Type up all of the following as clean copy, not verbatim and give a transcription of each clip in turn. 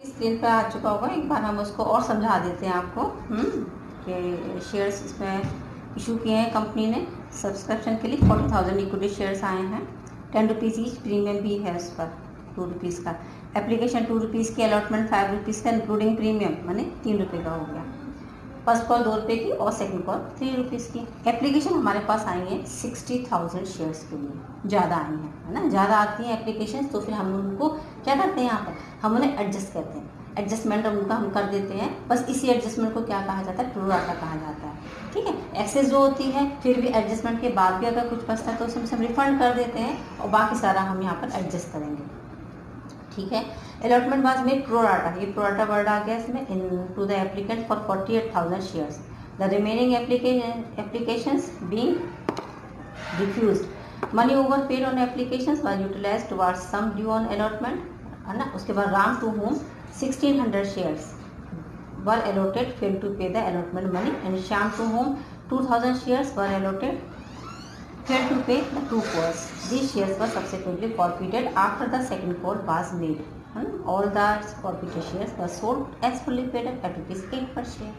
Screen पे आ चुका होगा, एक बार हम उसको और समझा देते हैं आपको कि शेयर्स इसमें इशू किए हैं कंपनी ने सब्सक्रिप्शन के लिए। 40,000 इक्विटी शेयर्स आए हैं, 10 रुपीज़ ईच, प्रीमियम भी है उस पर 2 रुपीज़ का, एप्लीकेशन 2 रुपीज़ की, अलॉटमेंट 5 रुपीज़ का इंक्लूडिंग प्रीमियम, माने 3 रुपये का हो गया। फर्स्ट कॉल 2 रुपये की और सेकंड कॉल 3 रुपीज़ की। एप्लीकेशन हमारे पास आई है 60,000 शेयर्स के लिए, ज़्यादा आई हैं, है ना, ज़्यादा आती हैं एप्लीकेशन, तो फिर हम उनको क्या करते हैं, यहाँ पर हम उन्हें एडजस्ट करते हैं, एडजस्टमेंट उनका हम कर देते हैं। बस इसी एडजस्टमेंट को क्या कहा जाता है, प्रो राटा कहा जाता है। ठीक है, एक्सेस जो होती है फिर भी एडजस्टमेंट के बाद भी अगर कुछ बचता है तो उसमें हम रिफंड कर देते हैं और बाकी सारा हम यहाँ पर एडजस्ट करेंगे। ठीक है, allotment was made pro rata, ये प्रो राटा वर्ड आ गया इसमें, in to the applicant for 48,000 shares, the remaining applications being refused, money overpaid on applications was utilised towards sum due on allotment, है ना। उसके बाद Ram to whom 1600 shares were allotted fail to pay the allotment money, and Shyam to whom 2000 shares were allotted failed to pay the 2 calls. These shares were subsequently forfeited after the second call was made. All the forfeited shares were sold as fully paid at ₹8 per share.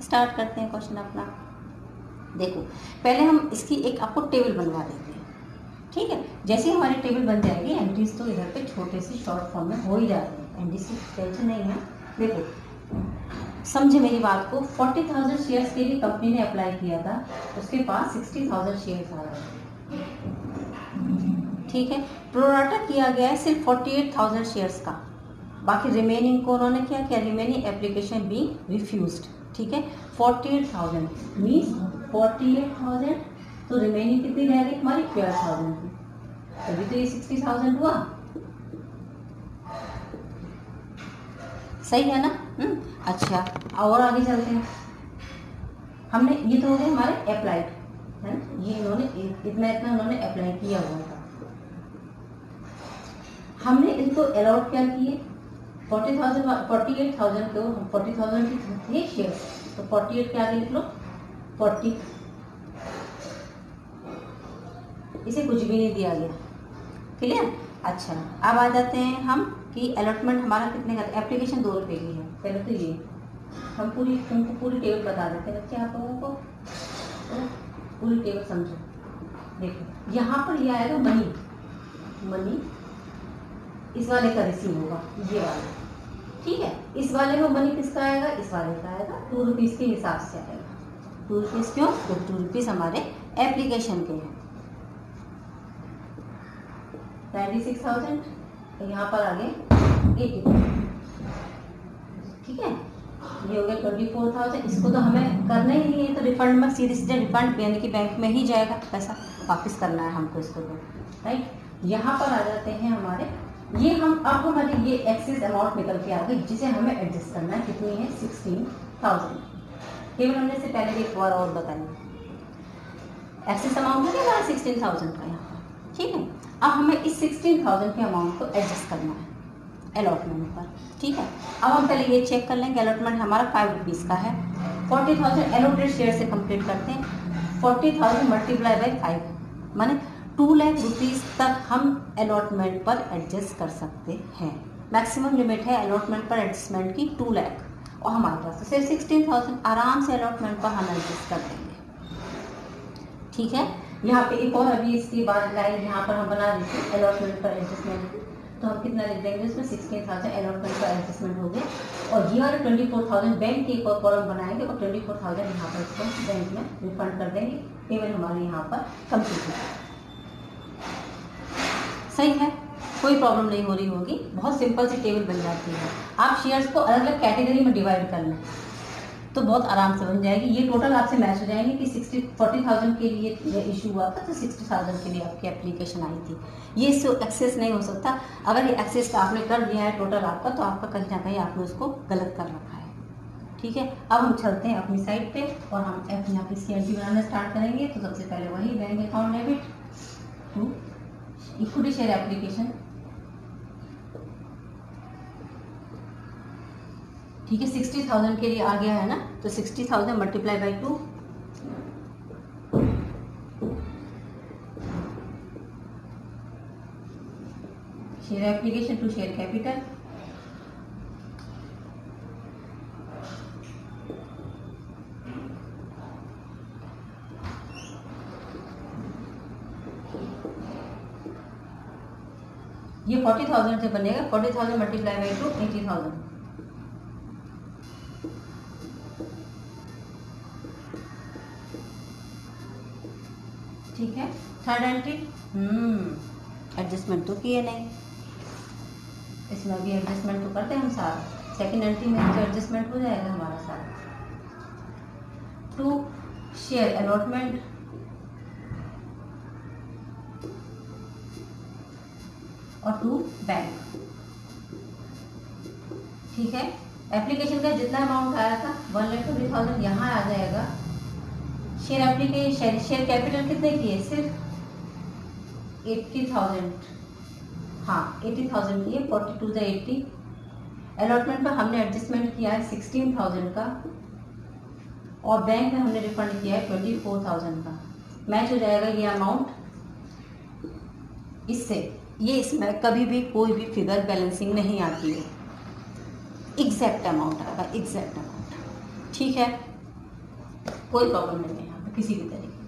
Start करते हैं question अपना। देखो, पहले हम इसकी एक आपको table बनवा देते हैं। ठीक है, जैसे हमारी टेबल बन जाएगी, एंट्रीज तो इधर पे छोटे से शॉर्ट फॉर्म में हो ही जाते हैं, एंट्रीज की टेंशन नहीं है। देखो, समझे मेरी बात को, 40,000 शेयर्स के लिए कंपनी ने अप्लाई किया था, उसके पास 60,000 शेयर्स आ रहे हैं। ठीक है, प्रोराटा किया गया है सिर्फ 48,000 शेयर्स का, बाकी रिमेनिंग को उन्होंने क्या किया, रिमेनिंग एप्लीकेशन बी रिफ्यूज्ड। ठीक है, 48,000 मीन्स 48,000, तो रिमेनिंग कितनी रह गई हमारी 12,000 की, तभी तो ये 60,000 हुआ। सही है ना। अच्छा, और आगे चलते हैं। हमने ये तो हो गए हमारे अप्लाइड, है ना, ये इन्होंने इतना इतना उन्होंने अप्लाई किया हुआ था। हमने इनको अलॉट क्या किए, 48,000 को, 40,000 की थे शेयर, तो 48 के आगे लिख लो 40, इसे कुछ भी नहीं दिया गया। क्लियर। अच्छा, अब आ जाते हैं हम कि अलॉटमेंट हमारा कितने का, एप्लीकेशन 2 रुपये की है। पहले तो ये हम तुमको पूरी टेबल बता देते हैं बच्चे, आप लोगों को तो पूरी टेबल समझो। देखो, यहाँ पर ये आएगा मनी इस वाले का रिसीव होगा, ये वाला। ठीक है, इस वाले में मनी किसका आएगा, इस वाले का आएगा, 2 रुपीज़ के हिसाब से आएगा। 2 रुपीज़ क्यों, तो 2 रुपीज़ हमारे एप्लीकेशन के हैं। 96,000, यहाँ पर आगे 80,000। ठीक है, ये हो गया 24,000। इसको तो हमें करना ही नहीं है, तो रिफंड में सीधे सीधे रिफंड यानी कि बैंक में ही जाएगा, पैसा वापस करना है हमको इसको तो, राइट। यहाँ पर आ जाते हैं हमारे, ये हम अब हमारे ये एक्सेस अमाउंट निकल के आ गई, जिसे हमें एडजस्ट करना है, कितनी है 16,000। केवल हमने से पहले एक बार और बताइए, एक्सेस अमाउंट है हमारा 16,000 का यहाँ पर। ठीक है, अब हमें इस 16,000 के अमाउंट को एडजस्ट करना है अलॉटमेंट पर। ठीक है, अब हम पहले ये चेक कर लेंगे, अलॉटमेंट हमारा 5 रुपीज़ का है, 40,000 एलोटेड शेयर से कंप्लीट करते हैं, 40,000 मल्टीप्लाई बाई 5 माने 2 लाख रुपीज़ तक हम अलॉटमेंट पर एडजस्ट कर सकते हैं। मैक्सिमम लिमिट है अलॉटमेंट पर एडजस्टमेंट की 2 लाख, और हमारे पास तो सिर्फ 16,000, आराम से अलॉटमेंट पर हम एडजस्ट कर देंगे। ठीक है, यहाँ पे एक और अभी इसके बाद लाइन यहाँ पर हम बना देते हैं अलॉटमेंट पर एडजस्टमेंट, तो हम कितना लिख देंगे उसमें 16,000 अलॉटमेंट पर एडजस्टमेंट हो गया, और ये वाले 24,000 बैंक के एक और कॉलम बनाएंगे और 24,000 यहाँ पर इसको बैंक में रिफंड कर देंगे। टेबल हमारे यहाँ पर कंप्लीट है। सही है, कोई प्रॉब्लम नहीं हो रही होगी, बहुत सिंपल सी टेबल बन जाती है। आप शेयर्स को अलग अलग कैटेगरी में डिवाइड कर लें तो बहुत आराम से बन जाएगी। ये टोटल आपसे मैच हो जाएंगे कि 40,000 के लिए इशू हुआ था, तो 60,000 के लिए आपकी एप्लीकेशन आई थी। ये एक्सेस नहीं हो सकता, अगर ये एक्सेस आपने कर दिया है टोटल आपका, तो आपका कहीं ना कहीं आपने उसको गलत कर रखा है। ठीक है, अब हम चलते हैं अपनी साइड पे और हम यहाँ पे इसकी एंट्री बनाना स्टार्ट करेंगे। तो सबसे पहले वही bank account debit to equity share application. ठीक है, 60,000 के लिए आ गया है ना, तो 60,000 multiply by 2, share application to share capital, ये 40,000 से बनेगा, 40,000 मल्टीप्लाई बाई 2 80,000। ठीक है। थर्ड एंट्री एडजस्टमेंट तो किए नहीं, इसमें भी एडजस्टमेंट तो करते हैं हम सारा। सेकंड एंट्री में तो एडजस्टमेंट हो जाएगा हमारा सारा। 2 शेयर अलॉटमेंट, और 2 बैंक। ठीक है। एप्लीकेशन का जितना अमाउंट आया था 1,20,000 यहाँ आ जाएगा। शेयर एप्लीकेशन शेयर कैपिटल कितने किए, सिर्फ 80,000। हाँ 80,000 किए, 42 से 80। अलॉटमेंट पर हमने एडजस्टमेंट किया है 16,000 का, और बैंक में हमने रिफंड किया है 24,000 का। मैच हो जाएगा ये अमाउंट इससे। ये इसमें कभी भी कोई भी फिगर बैलेंसिंग नहीं आती है, एग्जैक्ट अमाउंट आएगा, एग्जैक्ट अमाउंट। ठीक है, कोई प्रॉब्लम नहीं है यहाँ पे किसी भी तरीके।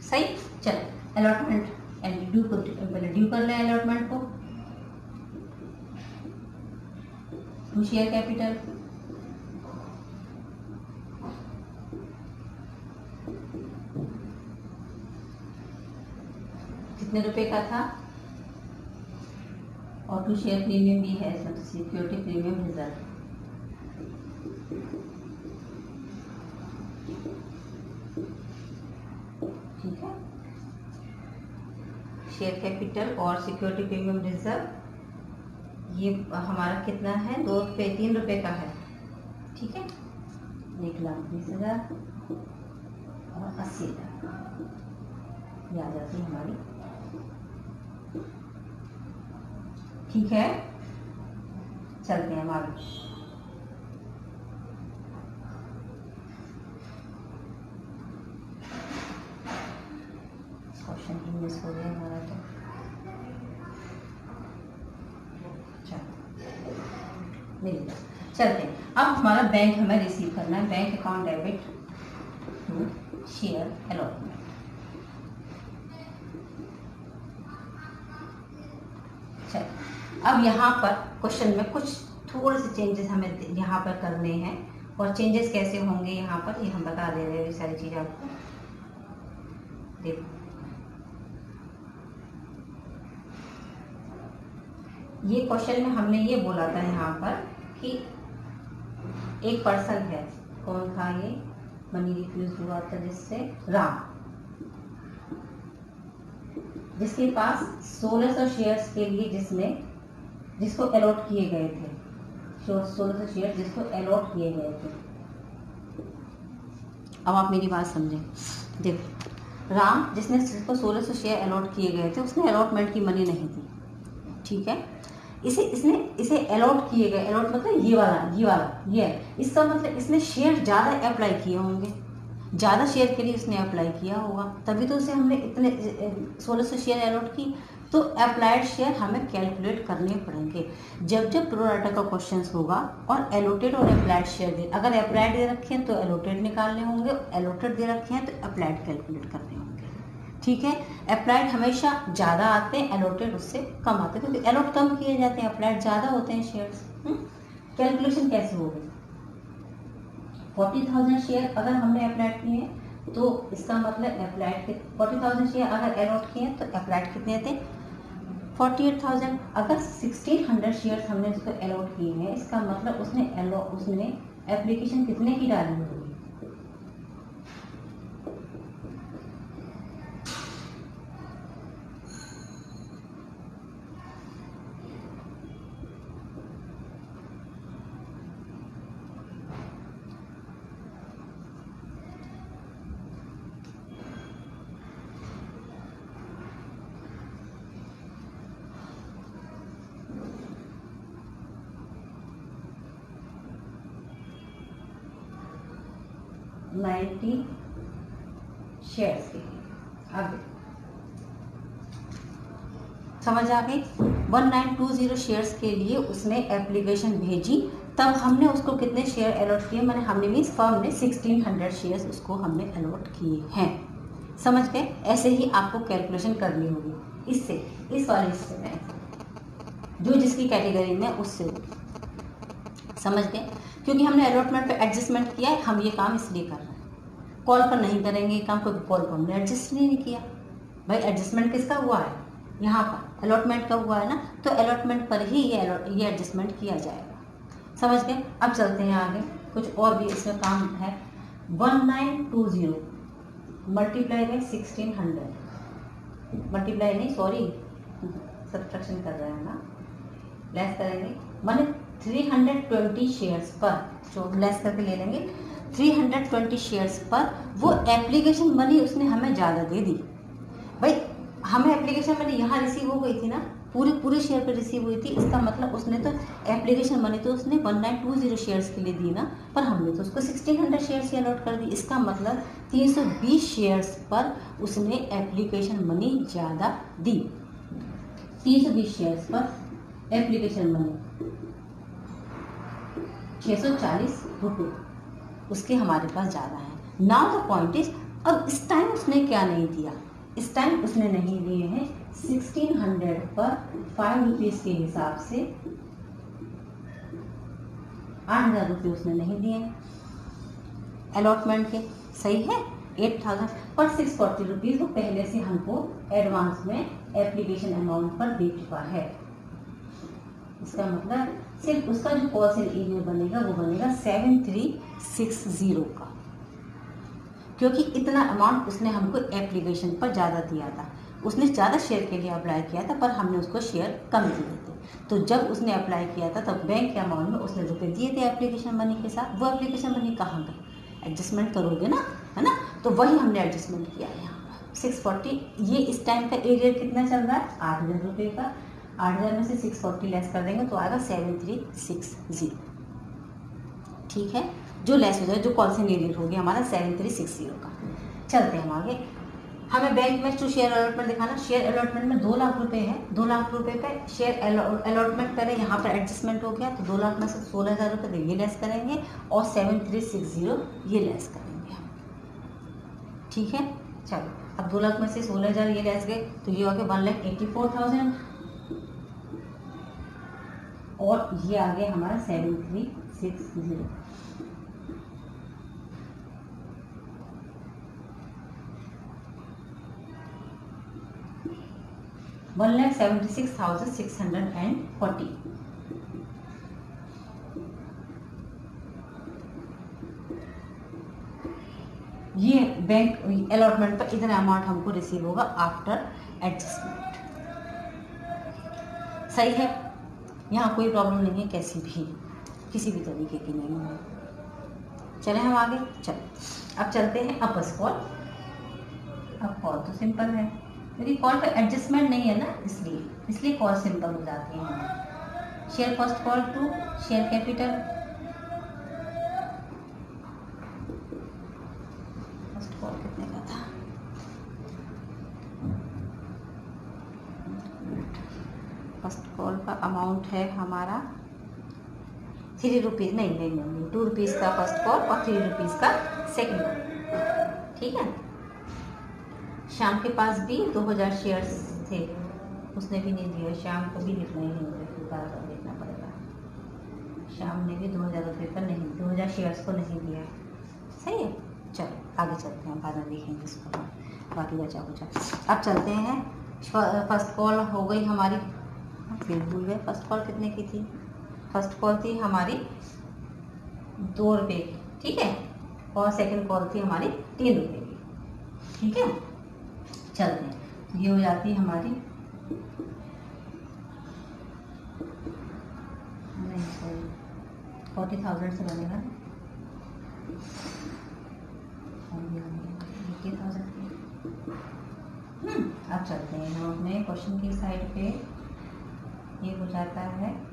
सही। चलो अलॉटमेंट एंड ड्यू को पहले ड्यू कर लें अलॉटमेंट को। 2 शेयर कैपिटल, कितने रुपए का था, और 2 शेयर प्रीमियम भी है इसमें, सिक्योरिटी प्रीमियम रिजर्व। ठीक है। शेयर कैपिटल और सिक्योरिटी प्रीमियम रिजर्व ये हमारा कितना है, 2 रुपये 3 रुपये का है। ठीक है। 1,20,000 और 80,000 ये आ जाती है हमारी। ठीक है। चलते हैं हम आगे। क्वेश्चन ही मिस हो गया हमारा तो। चलते हैं। अब हमारा बैंक हमें रिसीव करना है, bank account debit to share allotment. अब यहाँ पर क्वेश्चन में कुछ थोड़े से चेंजेस हमें यहाँ पर करने हैं, और चेंजेस कैसे होंगे यहाँ पर ये हम बता दे रहे हैं। ये सारी चीज़ आपको देखो, ये क्वेश्चन में हमने ये बोला था यहाँ पर कि एक पर्सन है, कौन था ये, मनी रिफ्यूज हुआ था जिससे, राम, जिसके पास 1600 शेयर्स के लिए जिसको अलॉट किए गए थे, 1600 शेयर जिसको अलॉट किए गए थे। अब आप मेरी बात समझें। देखो राम जिसको 1600 शेयर अलॉट किए गए थे, उसने अलॉटमेंट की मनी नहीं दी। ठीक है। इसे अलॉट किए गए, अलॉट मतलब ये वाला इसका मतलब इसने शेयर ज़्यादा अप्लाई किए होंगे, ज़्यादा शेयर के लिए उसने अप्लाई किया होगा, तभी तो उसे हमने इतने 1600 शेयर अलॉट की। तो अप्लाइड शेयर हमें कैलकुलेट करने पड़ेंगे जब प्रो राटा का क्वेश्चन होगा, और एलोटेड और अप्लाइड शेयर दे, अगर अप्लाइड दे रखे हैं तो एलोटेड निकालने होंगे, एलोटेड दे रखे हैं तो अप्लाइड कैलकुलेट करने होंगे। ठीक है। अप्लाइड हमेशा ज़्यादा आते हैं, एलोटेड उससे कम आते हैं, क्योंकि एलोट कम किए जाते हैं, अप्लाइड ज़्यादा होते हैं शेयर्स। कैलकुलेशन कैसे होगी, 40,000 शेयर अगर हमने अप्लाइड किए हैं तो इसका मतलब अप्लाइड के 40,000 शेयर अगर अलॉट किए हैं तो अप्लाइड कितने थे, 48,000। अगर 1,600 शेयर्स हमने उसको अलॉट किए हैं, इसका मतलब उसने एप्लीकेशन कितने की डाली होगी, $90 शेयर्स के लिए। अब समझ आ गई। 1920 शेयर्स के लिए उसने एप्लीकेशन भेजी, तब हमने उसको कितने शेयर अलॉट किए, मैंने हमने मीन्स फर्म ने 1600 शेयर्स उसको हमने अलॉट किए हैं। समझ गए। ऐसे ही आपको कैलकुलेशन करनी होगी। इससे, इस वाले हिस्से में, जो जिसकी कैटेगरी में उससे, समझ गए? क्योंकि हमने अलॉटमेंट पे एडजस्टमेंट किया है, हम ये काम इसलिए कर रहे हैं। कॉल पर नहीं करेंगे ये काम, क्योंकि कॉल पर हमने एडजस्ट नहीं किया। भाई एडजस्टमेंट किसका हुआ है? यहाँ पर अलॉटमेंट का हुआ है ना, तो अलॉटमेंट पर ही ये एडजस्टमेंट किया जाएगा। समझ गए? अब चलते हैं आगे, कुछ और भी इसमें काम है। 1920 मल्टीप्लाई बाई 1600, मल्टीप्लाई नहीं सॉरी सब्ट्रैक्शन कर रहे हैं ना, लेस करेंगे, माने 320 शेयर्स पर, जो लेस करके ले लेंगे 320 शेयर्स पर, वो एप्लीकेशन मनी उसने हमें ज़्यादा दे दी। भाई हमें एप्लीकेशन मनी यहाँ रिसीव हो गई थी ना, पूरे शेयर पर रिसीव हुई थी, इसका मतलब उसने तो एप्लीकेशन मनी तो उसने 1920 शेयर्स के लिए दी ना, पर हमने तो उसको 1600 शेयर्स ही अलॉट कर दी। इसका मतलब 320 शेयर्स पर उसने एप्लीकेशन मनी ज़्यादा दी। 320 शेयर्स पर एप्लीकेशन मनी 640 रुपये उसके हमारे पास ज़्यादा है। नाउ द पॉइंट इज, अब इस टाइम उसने क्या नहीं दिया? इस टाइम उसने नहीं दिए हैं 1600 पर 5 रुपीज़ के हिसाब से 8000 रुपये उसने नहीं दिए अलॉटमेंट के, सही है? 8000 पर 640 रुपीज़ वो पहले से हमको एडवांस में एप्लीकेशन अमाउंट पर दे चुका है। इसका मतलब सिर्फ उसका जो कॉल सेल एरिया बनेगा वो बनेगा 7360 का, क्योंकि इतना अमाउंट उसने हमको एप्लीकेशन पर ज़्यादा दिया था। उसने ज़्यादा शेयर के लिए अप्लाई किया था, पर हमने उसको शेयर कम दिए थे। तो जब उसने अप्लाई किया था तब बैंक के अमाउंट में उसने रुपए दिए थे एप्लीकेशन मनी के साथ। वो एप्लीकेशन मनी कहाँ गई? एडजस्टमेंट करोगे ना, है ना? तो वही हमने एडजस्टमेंट किया है यहाँ पर 640। ये इस टाइम का एरियर कितना चल रहा है? 8000 रुपये का। 8000 में से 640 लेस कर देंगे तो आएगा 7360। ठीक है, जो लेस हो जाए, जो कॉल सेल एरियर हो गया हमारा 7360 का। चलते हैं हम आगे। हमें बैंक में जो शेयर अलॉटमेंट दिखाना, शेयर अलॉटमेंट में 2 लाख रुपए है। 2 लाख रुपए पे शेयर अलॉटमेंट करें, यहाँ पर एडजस्टमेंट हो गया तो 2 लाख में से 16000 रुपये तो ये लेस करेंगे और 7360 ये लेस करेंगे हम। ठीक है, चलो अब 2 लाख में से 16000 ये लेस गए तो ये हो गया 1,84,000 और ये आ गया हमारा 7360। $1,76,640। ये बैंक अलॉटमेंट पर इतना अमाउंट हमको रिसीव होगा आफ्टर एडजस्टमेंट। सही है, यहाँ कोई प्रॉब्लम नहीं है, किसी भी तरीके की नहीं है। चले हम आगे। चलो अब चलते हैं अपर्स कॉल। अब कॉल तो सिंपल है, मेरी कॉल पे एडजस्टमेंट नहीं है ना, इसलिए कॉल सिंपल हो जाती है। Share first call to share capital, first call कितने का था? फर्स्ट कॉल का अमाउंट है हमारा 3 रुपीज़, नहीं 2 रुपीज़ का फर्स्ट कॉल और 3 रुपीज़ का सेकेंड कॉल। ठीक है, श्याम के पास भी 2000 शेयर्स थे, उसने भी नहीं दिया। श्याम को भी लिखना ही नहीं, बार देखना पड़ेगा। श्याम ने भी 2000 रुपये पर नहीं, 2000 शेयर्स को नहीं दिया। सही है, चलो आगे चलते हैं, बाद में देखेंगे इसको, बाकी बचा कुछ। अब चलते हैं, फर्स्ट कॉल हो गई हमारी, फिर भूल गए फर्स्ट कॉल कितने की थी। फर्स्ट कॉल थी हमारी 2 रुपये की, ठीक है, और सेकंड कॉल थी हमारी 3 रुपये की। ठीक है, चलते हैं, तो ये हो जाती है हमारी, नहीं सॉरी 40,000 से बनेगा 80,000। अब चलते हैं हम अपने क्वेश्चन की साइड पे। ये हो जाता है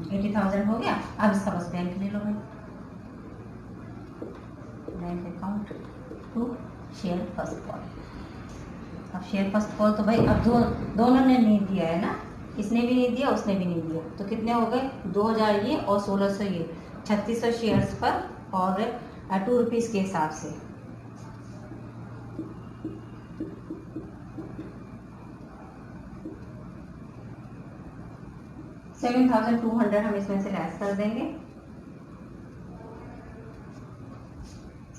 80,000 हो गया। अब इसका बस बैंक ले लो भाई, bank account to share first call. अब शेयर फर्स्ट कॉल तो भाई अब दोनों ने नहीं दिया है ना, इसने भी नहीं दिया, उसने भी नहीं दिया, तो कितने हो गए? 2000 ये और 1600 ये, 3600 शेयर्स पर और 2 रुपीज़ के हिसाब से। $7,200 हम इसमें से लेस कर देंगे।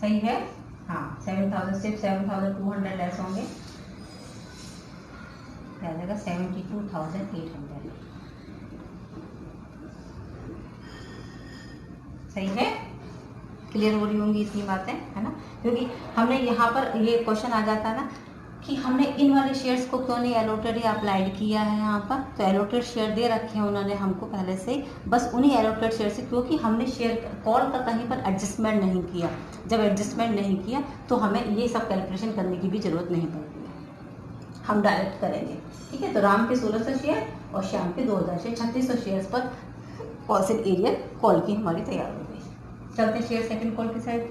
सही है? हाँ, 7,000 सिर्फ 7,200 लेस होंगे, क्या आ जाएगा 72,800। सही है? क्लियर हो रही होंगी इतनी बातें, है ना? क्योंकि हमने यहाँ पर ये क्वेश्चन आ जाता है ना कि हमने इन वाले शेयर्स को क्यों नहीं एलोटेड या अप्लाइड किया है यहाँ पर। तो एलोटेड शेयर दे रखे हैं उन्होंने हमको पहले से ही, बस उन्हीं एलोटेड शेयर से, क्योंकि हमने शेयर कॉल का कहीं पर एडजस्टमेंट नहीं किया। जब एडजस्टमेंट नहीं किया तो हमें ये सब कैलकुलेशन करने की भी जरूरत नहीं पड़ती है, हम डायरेक्ट करेंगे। ठीक है, तो राम के 1600 शेयर और श्याम के 2000 शेयर, 3600 शेयर्स पर कॉल्स एरिया कॉल की हमारी तैयार हो गई। चलते शेयर सेकंड कॉल की side.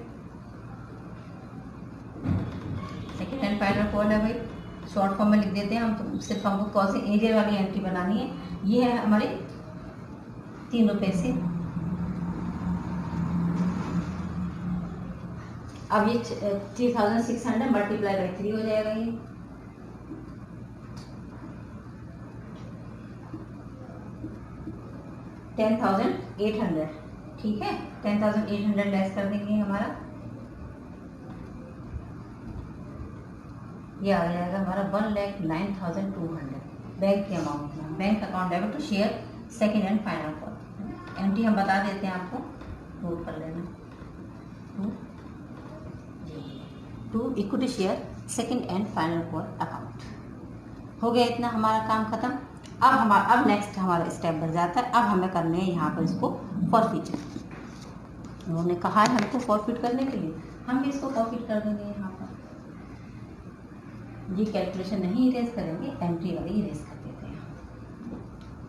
Second and final call है भाई, शॉर्ट फॉर्म में लिख देते हैं हम, तो सिर्फ हमको कॉल से एरिया वाली एंट्री बनानी है। ये है हमारी 3 रुपये से। अब ये 3600 मल्टीप्लाई बाई 3 हो जाएगा, ये 10,800। ठीक है, 10,800 लेस कर देंगे हमारा, ये आ जाएगा हमारा 1,09,200 बैंक के अमाउंट में। Bank account debit to share second and final call. Entry हम बता देते हैं आपको, नोट कर लेना। To equity share second and final call account. हो गया इतना, हमारा काम खत्म। अब नेक्स्ट हमारा स्टेप बढ़ जाता है। अब हमें करने हैं यहाँ पर इसको फॉरफिट। उन्होंने कहा है हमको फॉरफिट करने के लिए, हम भी इसको फॉरफिट कर देंगे। यहाँ पर ये कैलकुलेशन नहीं इरेज करेंगे, एंट्री वाली इरेज कर देते हैं।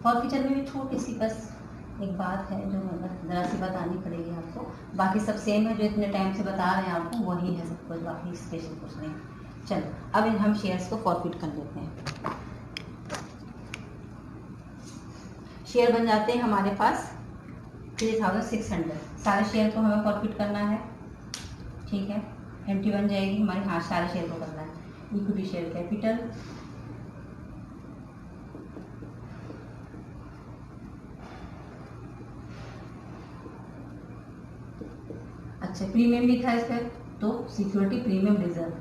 फॉरफिचर में भी छोटी सी बस एक बात है जो ज़रा सी बतानी पड़ेगी आपको, बाकी सब सेम है, जो इतने टाइम से बता रहे हैं आपको वही है सब कुछ, बाकी स्पेशल कुछ नहीं। चलो अब हम शेयर्स को फॉरफिट कर लेते हैं। शेयर बन जाते हैं हमारे पास 3,600। सारे शेयर को हमें फॉरफिट करना है। ठीक है, एंट्री बन जाएगी हमारे, हाँ सारे शेयर को करना है। इक्विटी शेयर कैपिटल, अच्छा प्रीमियम भी था इसका, तो सिक्योरिटी प्रीमियम रिजर्व,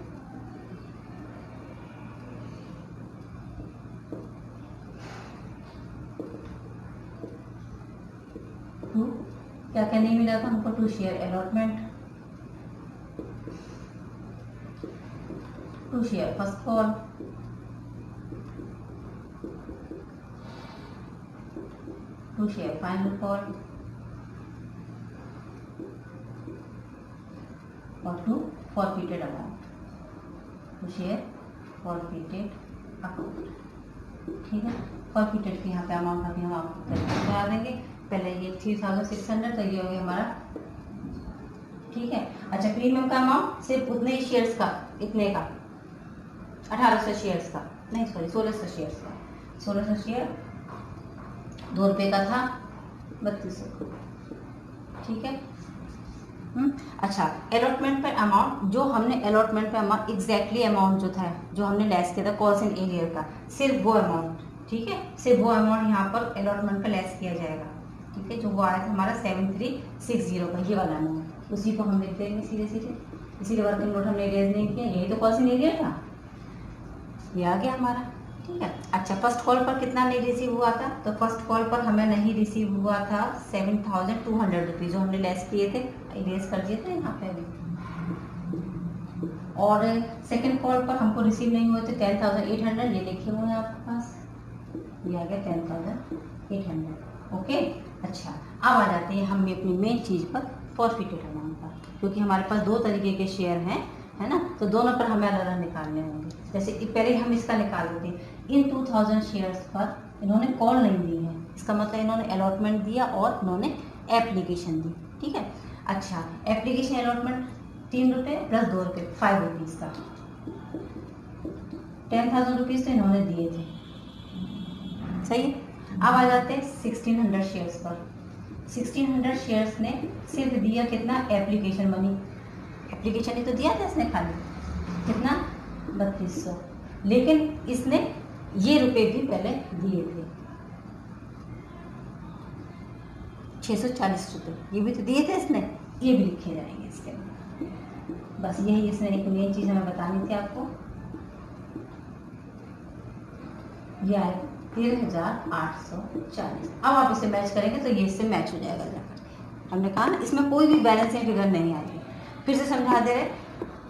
क्या क्या नहीं मिला था हमको, 2 share allotment, 2 share first call, 2 share final call और 2 forfeited amount, 2 share forfeited account. ठीक है, फॉरफिटेड के यहाँ पे अमाउंट अभी हम आपको बता देंगे। पहले ये 3,600, तो ये हो गया हमारा। ठीक है, अच्छा प्रीमियम का अमाउंट सिर्फ उतने ही शेयर्स का, इतने का 1800 शेयर्स का, नहीं सॉरी 1600 शेयर्स का, 1600 शेयर 2 रुपये का था, 3200। ठीक है, अच्छा अलॉटमेंट पर अमाउंट, जो हमने अलॉटमेंट पे अमाउंट एग्जैक्टली अमाउंट जो था, जो हमने लेस किया था कॉल्स एंड एरियर का, सिर्फ वो अमाउंट। ठीक है, सिर्फ वो अमाउंट यहाँ पर अलॉटमेंट पे लेस किया जाएगा। ठीक है, जो वो आया था हमारा 7360 का, ये वाला अमाउंट, उसी को हम लिख देंगे सीधे सीधे। इसीलिए वर्किंग नोट हमने इरेज नहीं किया, यही तो कॉल्स एंड एरियर था, ये आ गया हमारा। ठीक है, अच्छा फर्स्ट कॉल पर कितना नहीं रिसीव हुआ था, तो फर्स्ट कॉल पर हमें नहीं रिसीव हुआ था 7,200 रुपीज़, जो हमने लेस किए थे, इरेज कर दिए थे यहाँ पे भी। और सेकंड कॉल पर हमको रिसीव नहीं हुए थे 10,800, ये लिखे हुए हैं आपके पास, ये आ गया 10,800। ओके, अच्छा अब आ जाते हैं हम अपनी मेन चीज़ पर, फॉरफिटेड अमाउंट पर, क्योंकि हमारे पास 2 तरीके के शेयर हैं, है ना, तो दोनों पर हमें अलग अलग निकालने होंगे। जैसे पहले हम इसका निकाल देते हैं। इन 2000 शेयर्स पर इन्होंने कॉल नहीं दी है, इसका मतलब इन्होंने अलॉटमेंट दिया और इन्होंने एप्लीकेशन दी। ठीक है, अच्छा एप्लीकेशन अलॉटमेंट 3 रुपये प्लस 2 रुपये, 5 रुपीज़ का, 10,000 रुपीज़ तो इन्होंने दिए थे। सही है, अब आ जाते हैं 1600 शेयर्स पर। 1600 शेयर्स ने सिर्फ दिया कितना, एप्लीकेशन मनी, एप्लीकेशन ही तो दिया था इसने खाली, कितना 3200, लेकिन इसने ये रुपए भी पहले दिए थे 640 रुपये, ये भी तो दिए थे इसने, ये भी लिखे जाएंगे इसके अंदर। बस यही इसने एक नई चीज़ हमें बतानी थी आपको। ये आए 13,840। अब आप इसे मैच करेंगे तो ये इससे मैच हो जाएगा जाकर। हमने कहा ना इसमें कोई भी बैलेंसिंग फिगर नहीं आएगी। फिर से समझा दे रहे,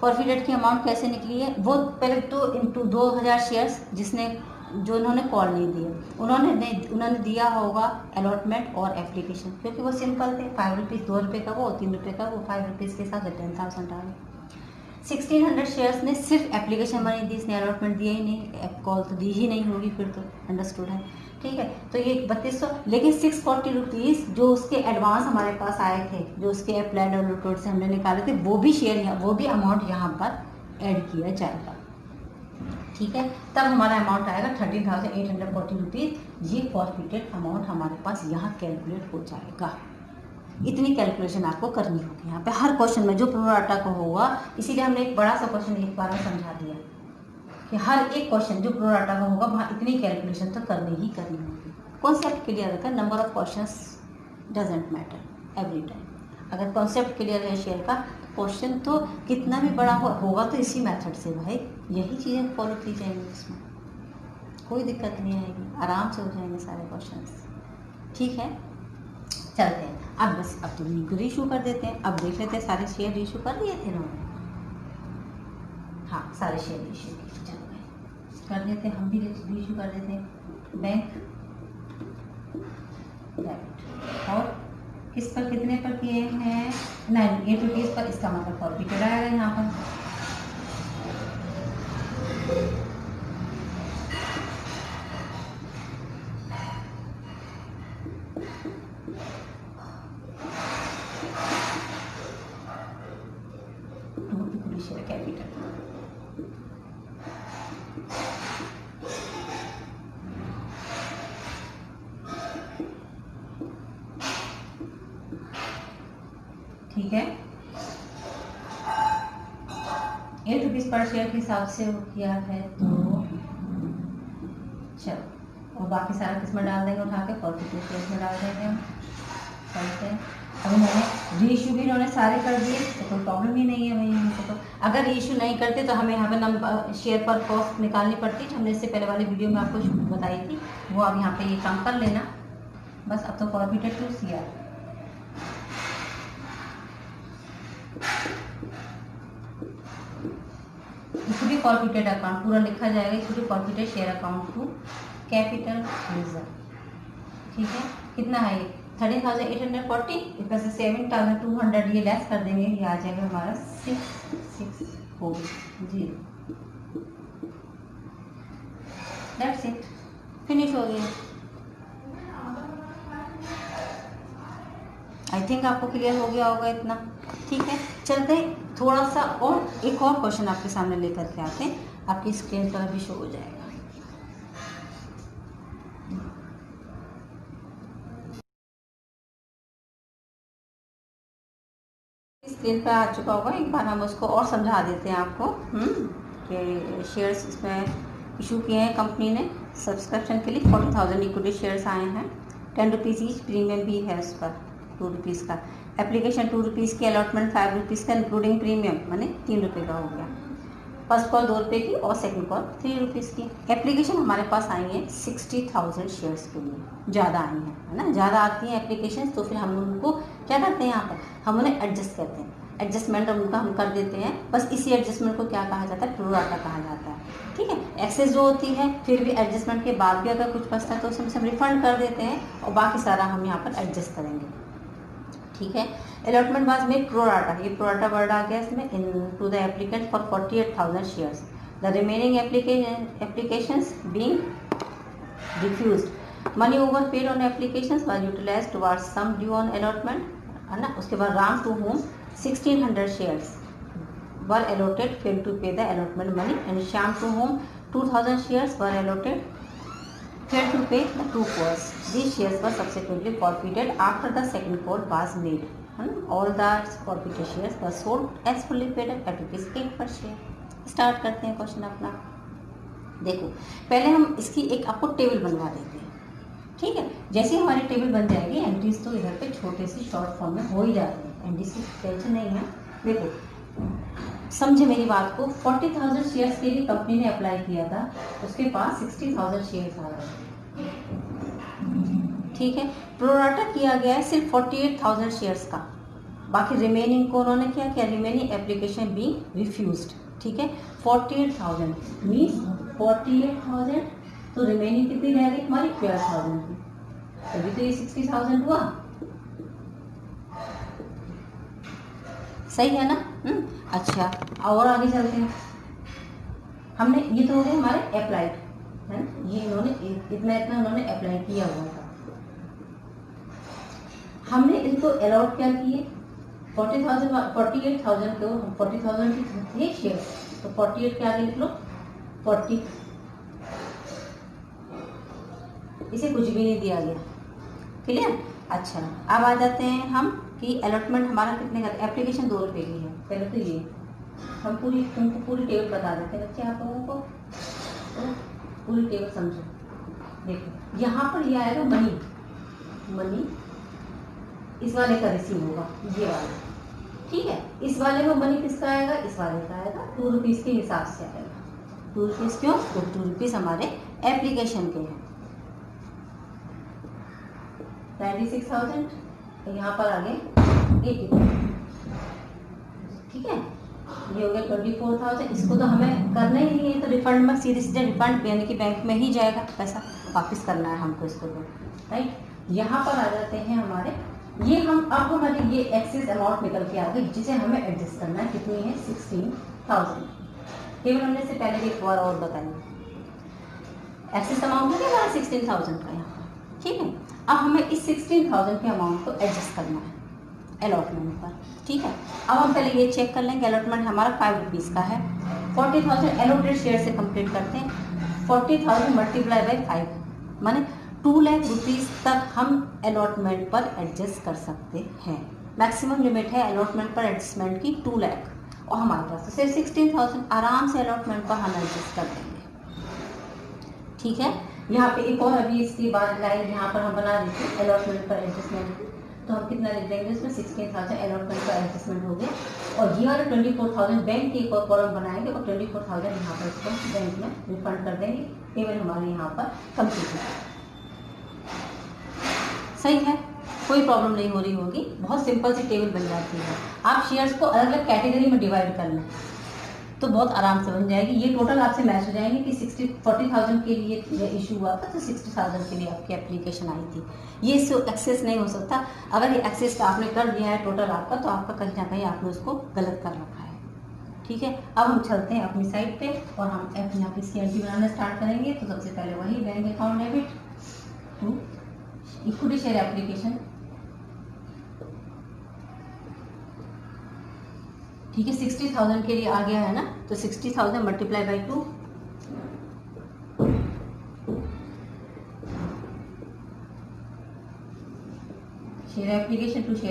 फॉरफिटेड की अमाउंट कैसे निकली है। वो पहले तो इंटू 2000 शेयर्स जिसने जो उन्होंने कॉल नहीं दिए, उन्होंने दिया होगा अलॉटमेंट और एप्लीकेशन, क्योंकि वो सिंपल थे। 5 रुपीज़, 2 रुपये का वो, 3 रुपये का वो, 5 रुपीज़ के साथ 10,000 आ गए। 1600 शेयर्स ने सिर्फ एप्लीकेशन मनी दी, इसने अलॉटमेंट दिया ही नहीं, कॉल तो दी ही नहीं होगी, फिर तो अंडरस्टूड है, ठीक है। तो ये 3200, लेकिन 640 रुपीज़ जो उसके एडवांस हमारे पास आए थे, जो उसके अप्लाइड अलॉटेड से हमने निकाले थे, वो भी शेयर, वो भी अमाउंट यहाँ पर ऐड किया जाएगा, ठीक है। तब हमारा अमाउंट आएगा 13,840 रुपीज़। ये फॉरफिटेड अमाउंट हमारे पास यहाँ कैलकुलेट हो जाएगा। इतनी कैलकुलेशन आपको करनी होगी यहाँ पे हर क्वेश्चन में जो प्रोराटा का होगा। इसीलिए हमने एक बड़ा सा क्वेश्चन एक बार में समझा दिया कि हर एक क्वेश्चन जो प्रोराटा का होगा वहाँ इतनी कैलकुलेशन तो करनी ही करनी होगी। कॉन्सेप्ट क्लियर रखा, number of questions doesn't matter every time. अगर कॉन्सेप्ट क्लियर है शेयर का, क्वेश्चन तो कितना भी बड़ा होगा तो इसी मेथड से भाई यही चीज़ें फॉलो की जाएंगी, इसमें कोई दिक्कत नहीं आएगी, आराम से हो जाएंगे सारे क्वेश्चंस, ठीक है। चलते हैं अब, बस अब तो लीगल इशू कर देते हैं। अब देख लेते हैं सारे शेयर इशू कर दिए थे इन्होंने, हाँ सारे शेयर इशू कर देते हैं, हम भी इशू कर देते हैं। बैंक डेबिट, और किस पर कितने पर किए हैं, 98 रुपीज़ पर, इसका मतलब फॉरफिटेड आएगा यहाँ पर। कैपिटल ठीक है, 8 रुपीज़ पर शेयर के हिसाब से किया है, तो चलो, और बाकी सारा किस में डाल देंगे, उठा के फॉरफिटेड शेयर में डाल देंगे हम। चलते हैं, अब इन्होंने रीइशू भी इन्होंने सारे कर दिए तो कोई प्रॉब्लम ही नहीं है भाई हमको। तो अगर रीइशू नहीं करते तो हमें यहाँ पे नंबर शेयर पर कॉस्ट निकालनी पड़ती, हमने इससे पहले वाले वीडियो में आपको बताई थी, वो अब यहाँ पे ये काम कर लेना बस। अब तो फॉरफिटेड टू सीआर, इसको भी फॉरफिटेड अकाउंट पूरा लिखा जाएगा, इसको भी forfeited share account to capital reserve, ठीक है। कितना है ये 13,840, इसमें से 7,200 ये लेस कर देंगे, ये आ जाएगा हमारा 6,640। दैट्स इट, फिनिश हो गया। आई थिंक आपको क्लियर हो गया होगा इतना, ठीक है। चलते थोड़ा सा और एक और क्वेश्चन आपके सामने लेकर के आते हैं, आपकी स्क्रीन पर अभी शो हो जाएगा। स्क्रीन पर आ चुका होगा, एक बार हम उसको और समझा देते हैं आपको कि शेयर्स इसमें इशू किए हैं कंपनी ने सब्सक्रिप्शन के लिए। 40,000 इक्विटी शेयर्स आए हैं, 10 रुपीज़ ईच, प्रीमियम भी है उस पर 2 रुपीज़ का, एप्लीकेशन 2 रुपीज़ की, अलॉटमेंट 5 रुपीज़ का इंक्लूडिंग प्रीमियम, माने 3 रुपये का हो गया। फर्स्ट कॉल 2 रुपये की और सेकंड कॉल 3 रुपीज़ की। एप्लीकेशन हमारे पास आई है 60,000 शेयर्स के लिए, ज़्यादा आई हैं, है ना, ज़्यादा आती हैं एप्लीकेशन, तो फिर हम उनको क्या करते हैं, यहाँ पर हम उन्हें एडजस्ट करते हैं, एडजस्टमेंट उनका हम कर देते हैं। बस इसी एडजस्टमेंट को क्या कहा जाता है, प्रोराटा कहा जाता है, ठीक है। एक्सेस जो होती है, फिर भी एडजस्टमेंट के बाद भी अगर कुछ बचता है तो उसमें से हम रिफंड कर देते हैं, और बाकी सारा हम यहाँ पर एडजस्ट करेंगे, ठीक है। अलॉटमेंट वाज मेड प्रोराटा, ये प्रोराटा वर्ड आ गया इसमें, in to the applicant for 48,000 shares, the remaining applications being refused, money overpaid on applications was utilised towards sum due on allotment, है ना। उसके बाद Ram to whom 1600 shares were allotted failed to pay the allotment money, and Shyam to whom 2,000 shares were allotted failed to pay the two calls. These shares were subsequently forfeited after the second call was made. All the forfeited shares were sold as fully paid at ₹8 per share. Start करते हैं question अपना। देखो पहले हम इसकी एक आपको table बनवा देते हैं, ठीक है। जैसे ही हमारी टेबल बन जाएगी, एंट्रीज तो इधर पे छोटे से शॉर्ट फॉर्म में हो ही जाते हैं, एंट्रीज की टेंशन नहीं है। देखो समझे मेरी बात को, 40,000 शेयर्स के लिए कंपनी ने अप्लाई किया था, उसके पास 60,000 शेयर्स आ रहे हैं, ठीक है। प्रोराटा किया गया है सिर्फ 48,000 शेयर्स का, बाकी रिमेनिंग को उन्होंने क्या किया, रिमेनिंग एप्लीकेशन बी रिफ्यूज्ड, ठीक है। 48,000 मीन्स 48,000, तो रिमेनिंग कितनी रह गई हमारी 12,000 की, तभी तो ये 60,000 हुआ, सही है ना। अच्छा और आगे चलते हैं। हमने ये तो हो गए हमारे अप्लाइड है ना, ये इन्होंने इतना इतना उन्होंने अप्लाई किया हुआ था। हमने इनको अलॉट क्या किए, 48,000 को 40,000 की थे शेयर, तो 48 के आगे लिख लो 40, इसे कुछ भी नहीं दिया गया, क्लियर। अच्छा अब आ जाते हैं हम कि अलॉटमेंट हमारा कितने का, एप्लीकेशन 2 रुपये की है। पहले तो ये हम तुमको पूरी टेबल बता देते हैं बच्चे, आप लोगों को तो पूरी टेबल समझो। देखो यहाँ पर ये आएगा मनी इस वाले का रिसीव होगा, ये वाला, ठीक है। इस वाले में मनी किसका आएगा, इस वाले का आएगा, 2 रुपीज़ के हिसाब से आएगा। 2 रुपीज़ क्यों, तो 2 रुपीज़ हमारे एप्लीकेशन के हैं। 96,000 यहाँ पर आ गए 80, ठीक है। ये हो गया 24,000, इसको तो हमें करना ही नहीं है, तो रिफंड में सीधे रिफंड यानी कि बैंक में ही जाएगा, पैसा वापस करना है हमको इसको, तो राइट। यहाँ पर आ जाते हैं हमारे, ये हम अब हमारी ये एक्सेस अमाउंट निकल के आ गई, जिसे हमें एडजस्ट करना है, कितनी है 16,000। केवल हमने से पहले भी एक बार और बताई, एक्सेस अमाउंट है हमारा 16,000 का यहाँ, ठीक है। अब हमें इस 16,000 के अमाउंट को एडजस्ट करना है अलॉटमेंट पर, ठीक है। अब हम पहले ये चेक कर लेंगे, अलॉटमेंट हमारा 5 रुपीज़ का है, 40,000 एलोटेड शेयर से कंप्लीट करते हैं, 40,000 मल्टीप्लाई बाई 5 माने 2 लाख रुपीज़ तक हम अलॉटमेंट पर एडजस्ट कर सकते हैं। मैक्सिमम लिमिट है अलॉटमेंट पर एडजस्टमेंट की 2 लाख, और हमारे पास तो सिर्फ 16,000, आराम से अलॉटमेंट पर हम एडजस्ट कर देंगे, ठीक है। यहाँ पे एक और अभी इसके बाद लाइन यहाँ पर हम बना देते हैं अलॉटमेंट पर एडजस्टमेंट, तो हम कितना लिख देंगे इसमें 16,000 अलॉटमेंट पर एडजस्टमेंट हो गया, और ये वाले 24,000 बैंक के एक और कॉलम बनाएंगे, और 24,000 यहाँ पर इसको बैंक में रिफंड कर देंगे। टेबल हमारे यहाँ पर कंप्लीट है, सही है, कोई प्रॉब्लम नहीं हो रही होगी, बहुत सिंपल सी टेबल बन जाती है। आप शेयर्स को अलग अलग कैटेगरी में डिवाइड कर लें तो बहुत आराम से बन जाएगी। ये टोटल आपसे मैच हो जाएंगे कि 40,000 के लिए इशू हुआ था, तो 60,000 के लिए आपकी एप्लीकेशन आई थी। ये एक्सेस नहीं हो सकता, अगर ये एक्सेस आपने कर दिया है टोटल आपका, तो आपका कहीं ना कहीं आपने उसको गलत कर रखा है, ठीक है। अब हम चलते हैं अपनी साइड पे, और हम यहाँ पे इसकी एंट्री बनाना स्टार्ट करेंगे। तो सबसे पहले वही bank account debit to equity share application, ठीक है। 60,000 के लिए आ गया है ना, तो 60,000 multiply by 2, share application to share